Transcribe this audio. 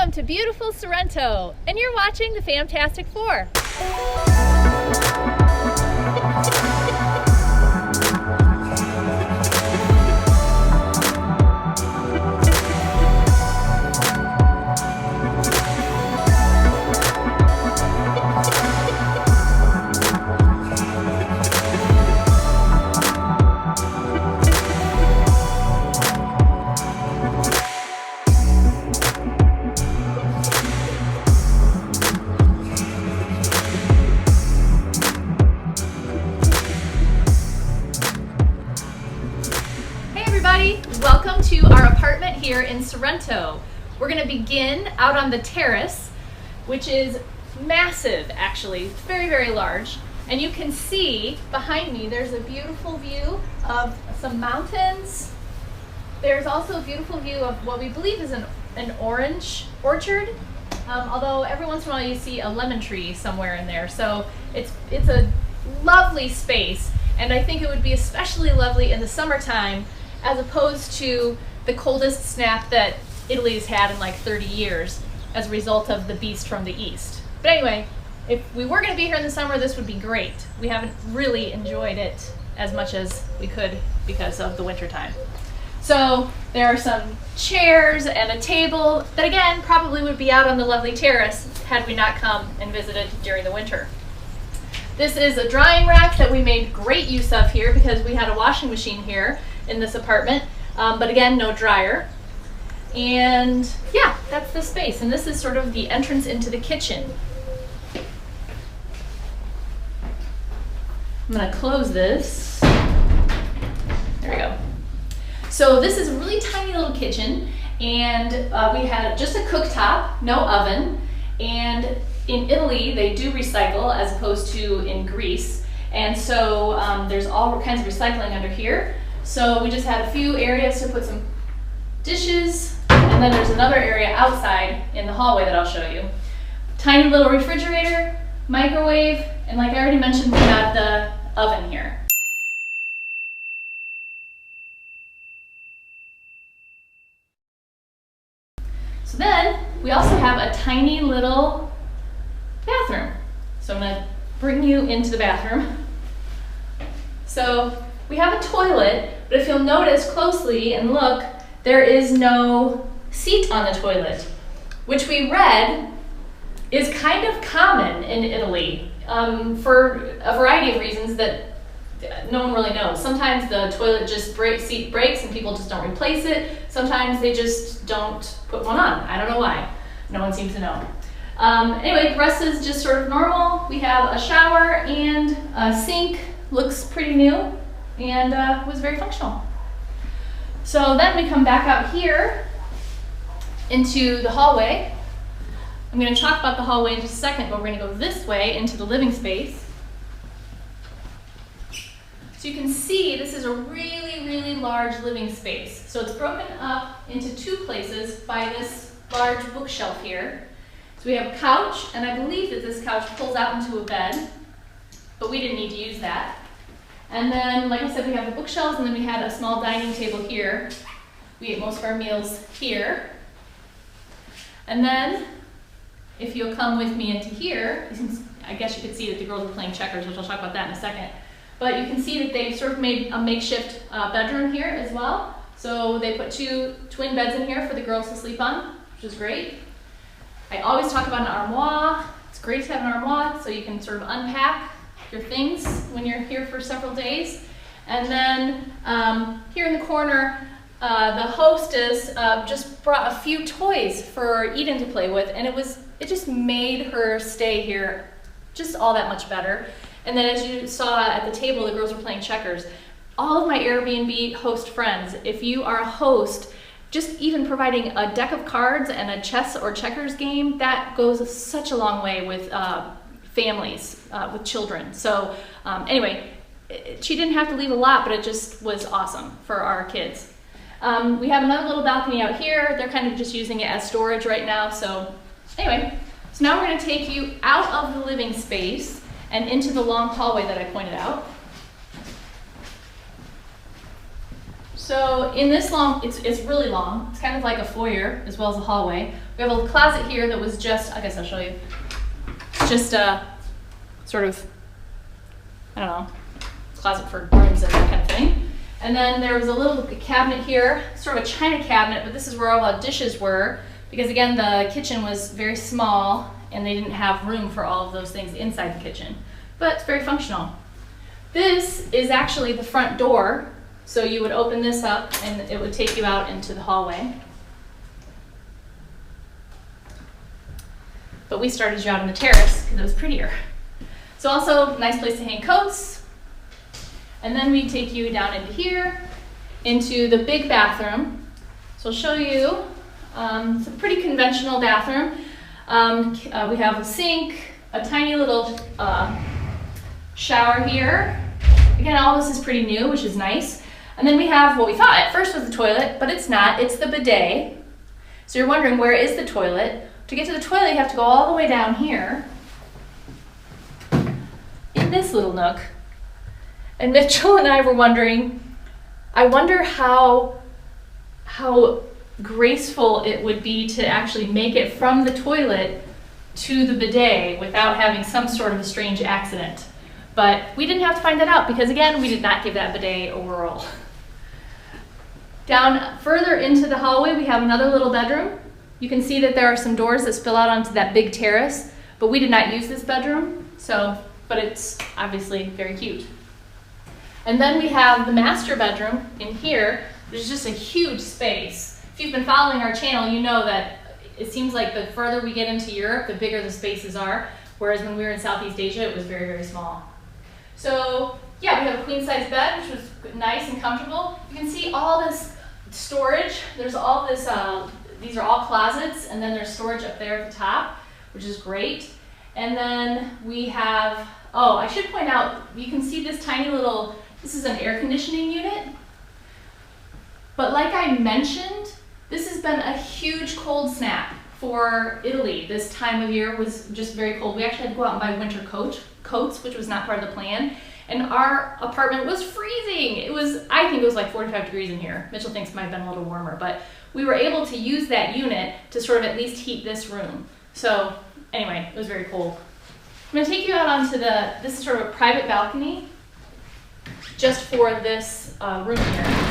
Welcome to beautiful Sorrento, and you're watching the Fantastic Four. Welcome to our apartment here in Sorrento. We're going to begin out on the terrace, which is massive actually, very, very large. And you can see behind me there's a beautiful view of some mountains. There's also a beautiful view of what we believe is an orange orchard, although every once in a while you see a lemon tree somewhere in there. So it's a lovely space, and I think it would be especially lovely in the summertime as opposed to the coldest snap that Italy's had in like 30 years as a result of the beast from the east. But anyway, if we were going to be here in the summer, this would be great. We haven't really enjoyed it as much as we could because of the winter time. So there are some chairs and a table that again probably would be out on the lovely terrace had we not come and visited during the winter. This is a drying rack that we made great use of here because we had a washing machine here in this apartment, but again, no dryer. And yeah, that's the space. And this is sort of the entrance into the kitchen. I'm gonna close this. There we go. So this is a really tiny little kitchen, and we had just a cooktop, no oven. And in Italy, they do recycle as opposed to in Greece. And so there's all kinds of recycling under here. So we just had a few areas to put some dishes, and then there's another area outside in the hallway that I'll show you. Tiny little refrigerator, microwave, and like I already mentioned, we have the oven here. So then we also have a tiny little bathroom. So I'm gonna bring you into the bathroom. So we have a toilet, but if you'll notice closely and look, there is no seat on the toilet, which we read is kind of common in Italy for a variety of reasons that no one really knows. Sometimes the toilet seat breaks and people just don't replace it. Sometimes they just don't put one on. I don't know why. No one seems to know. Anyway, the rest is just sort of normal. We have a shower and a sink, looks pretty new, and was very functional. So then we come back out here into the hallway. I'm going to talk about the hallway in just a second, but we're going to go this way into the living space. So you can see this is a really, really large living space. So it's broken up into two places by this large bookshelf here. So we have a couch, and I believe that this couch pulls out into a bed, but we didn't need to use that. And then, like I said, we have the bookshelves, and then we had a small dining table here. We ate most of our meals here. And then, if you'll come with me into here, I guess you could see that the girls were playing checkers, which I'll talk about that in a second. But you can see that they sort of made a makeshift bedroom here as well. So they put two twin beds in here for the girls to sleep on, which is great. I always talk about an armoire. It's great to have an armoire so you can sort of unpack your things when you're here for several days. And then here in the corner, the hostess just brought a few toys for Eden to play with, and it just made her stay here just all that much better. And then as you saw at the table, the girls were playing checkers. All of my Airbnb host friends, if you are a host, just even providing a deck of cards and a chess or checkers game, that goes such a long way with families, with children. So anyway, she didn't have to leave a lot, but it just was awesome for our kids. We have another little balcony out here. They're kind of just using it as storage right now. So anyway, so now we're going to take you out of the living space and into the long hallway that I pointed out. So in this long, it's really long. It's kind of like a foyer as well as a hallway. We have a closet here that was just, I guess I'll show you, just a sort of, I don't know, closet for rooms and that kind of thing. And then there was a little cabinet here, sort of a china cabinet, but this is where all the dishes were, because again, the kitchen was very small and they didn't have room for all of those things inside the kitchen. But it's very functional. This is actually the front door. So you would open this up and it would take you out into the hallway. But we started you out on the terrace because it was prettier. So also nice place to hang coats. And then we take you down into here, into the big bathroom. So I'll show you, it's a pretty conventional bathroom. We have a sink, a tiny little shower here. Again, all this is pretty new, which is nice. And then we have what we thought at first was the toilet, but it's not, it's the bidet. So you're wondering, where is the toilet? To get to the toilet, you have to go all the way down here in this little nook. And Mitchell and I were wondering, I wonder how graceful it would be to actually make it from the toilet to the bidet without having some sort of a strange accident. But we didn't have to find that out because, again, we did not give that bidet a whirl. Down further into the hallway, we have another little bedroom. You can see that there are some doors that spill out onto that big terrace, but we did not use this bedroom, but it's obviously very cute. And then we have the master bedroom in here, which is just a huge space. If you've been following our channel, you know that it seems like the further we get into Europe, the bigger the spaces are, whereas when we were in Southeast Asia, it was very, very small. So yeah, we have a queen size bed, which was nice and comfortable. You can see all this storage. There's all this, these are all closets, and then there's storage up there at the top, which is great. And then we have, oh, I should point out, you can see this tiny little, this is an air conditioning unit. But like I mentioned, this has been a huge cold snap for Italy. This time of year was just very cold. We actually had to go out and buy winter coats, which was not part of the plan. And our apartment was freezing. It was, I think it was like 45 degrees in here. Mitchell thinks it might have been a little warmer, but we were able to use that unit to sort of at least heat this room. So anyway, it was very cold. I'm gonna take you out onto this is sort of a private balcony just for this room here.